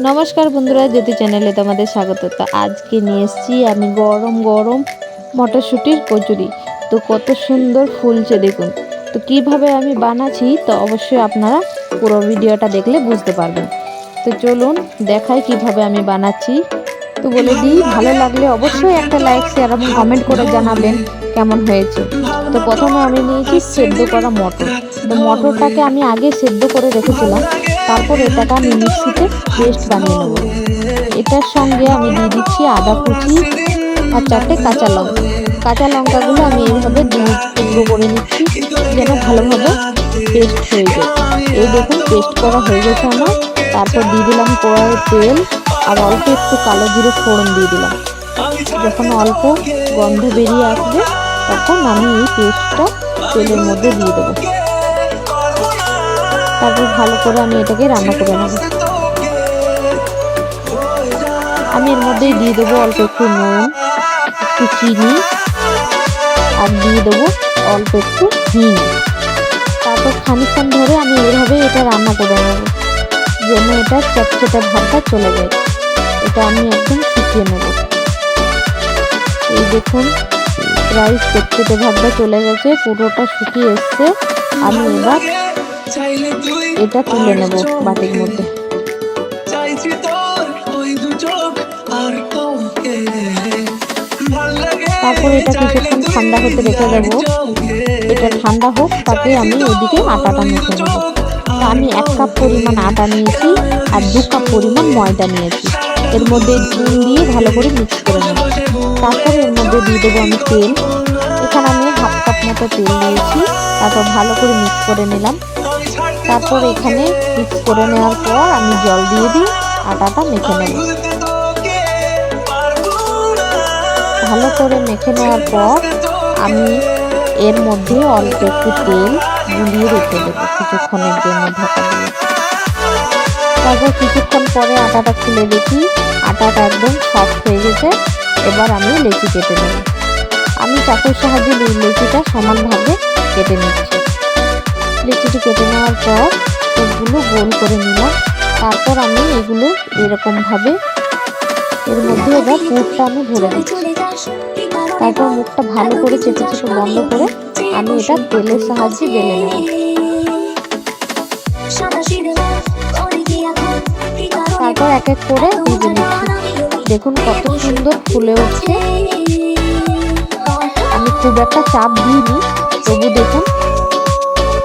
নমস্কার বন্ধুরা, জ্যোতি চ্যানেলে তোমাদের স্বাগত। তো আজকে নিয়ে এসেছি আমি গরম গরম মটরশুঁটির কচুরি। তো কত সুন্দর ফুলছে দেখুন। তো কিভাবে আমি বানাচ্ছি তো অবশ্যই আপনারা পুরো ভিডিওটা দেখলে বুঝতে পারবেন। তো চলুন দেখাই কিভাবে আমি বানাচ্ছি। তো বলে দিই, ভালো লাগলে অবশ্যই একটা লাইক, শেয়ার এবং কমেন্ট করে জানাবেন কেমন হয়েছে। তো প্রথমে আমি নিয়েছি সেদ্ধ করা মটর। তো মটরটাকে আমি আগে সেদ্ধ করে রেখেছিলাম, তারপর এটাকে আমি মিক্সিতে পেস্ট বানিয়ে নেব। এটার সঙ্গে আমি দিয়ে দিচ্ছি আদা কুচি আর 4টে কাঁচা লঙ্কা। কাঁচা লঙ্কাগুলো আমি এইভাবে টুকরো করে নিচ্ছি যেন ভালোভাবে পেস্ট হয়ে যায়। এই দেখুন পেস্ট করা হয়ে গেছে আমার। তারপর দিয়ে দিলাম কড়াইয়ে তেল আর অল্প একটু কালো জিরে ফোড়ন দিয়ে দিলাম। যখন অল্প গন্ধ বেরিয়ে আসবে তখন আমি এই পেস্টটা তেলের মধ্যে দিয়ে দেবো। তারপর ভালো করে আমি এটাকে রান্না করে নেব। আমি এর মধ্যেই দিয়ে দেবো অল্প একটু নুন, একটু চিনি আর দিয়ে দেবো অল্প একটু হিং। তারপর খানিকক্ষণ ধরে আমি এইভাবে এটা রান্না করে নেব যেন এটা চটচটে ভাবটা চলে যায়। এটা আমি একদম শুকিয়ে নেব। এই দেখুন প্রায় চটচটে ভাবটা চলে গেছে, পুরোটা শুকিয়ে এসছে। আমি এবার এটা তুলে নেব বাটির মধ্যে। তারপর এটা কিছুক্ষণ ঠান্ডা হতে রেখে দেবো। এটা ঠান্ডা হোক, তাতে আমি ওইদিকে আটাটা মেখে নেব। আমি 1 কাপ পরিমাণ আটা নিয়েছি আর 2 কাপ পরিমাণ ময়দা নিয়েছি। এর মধ্যে নুন দিয়ে ভালো করে মিক্স করে নেব। তারপর এর মধ্যে দিয়ে দেবো আমি তেল। এখানে আমি 1/2 কাপ মতো তেল দিয়েছি। তারপর ভালো করে মিক্স করে নিলাম। তারপর এখানে মিক্স করে নেওয়ার পর আমি জল দিয়ে দিই আটাটা মেখে নেব। ভালো করে মেখে নেওয়ার পর আমি এর মধ্যে অল্প একটু তেল গুলিয়ে রেখে দেবো কিছুক্ষণের জন্য ঢাকা দিয়ে। তারপর কিছুক্ষণ পরে আটাটা খুলে দেখি আটাটা একদম সফট হয়ে গেছে। এবার আমি লেচি কেটে নেব। আমি চাকুর সাহায্যে লেচিটা সমানভাবে কেটে নিচ্ছি। লেচিটি কেটে নেওয়ার পর সবগুলো গোল করে নিলাম। তারপর আমি এগুলো এরকমভাবে এর মধ্যে এবার পুরটা আমি ভরে দিচ্ছি। তারপর মুখটা ভালো করে চেপে চেপে বন্ধ করে আমি এটা তেলের সাহায্যে বেলে নেব। তারপর এক এক করে ভেজে নিচ্ছি। দেখুন কত সুন্দর ফুলে উঠছে। আমি খুব একটা চাপ দিইনি, তবু দেখুন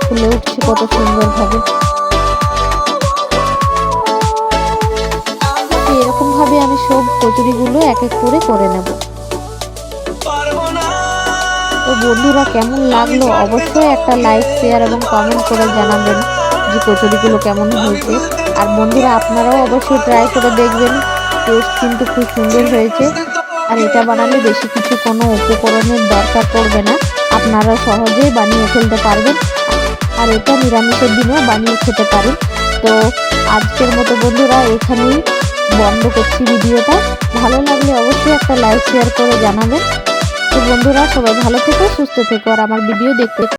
ফুলে উঠছে কত সুন্দরভাবে। এরকম ভাবে আমি সব কচুরিগুলো এক এক করে নেব। তো বন্ধুরা কেমন লাগলো অবশ্যই একটা লাইক, শেয়ার এবং কমেন্ট করে জানাবেন যে কচুরিগুলো কেমন হয়েছে। আর বন্ধুরা আপনারাও অবশ্যই ট্রাই করে দেখবেন। টেস্ট কিন্তু খুব সুন্দর হয়েছে। আর এটা বানালে বেশি কিছু কোনো উপকরণের দরকার পড়বে না, আপনারা সহজেই বানিয়ে ফেলতে পারবেন। আর এটা নিরামিষের দিনেও বানিয়ে খেতে পারেন। তো আজকের মতো বন্ধুরা এখানেই বন্ধ করছি ভিডিওটা। ভালো লাগলে অবশ্যই একটা লাইক, শেয়ার করে জানাবেন। তো বন্ধুরা সবাই ভালো থেকো, সুস্থ থেকো আর আমার ভিডিও দেখতে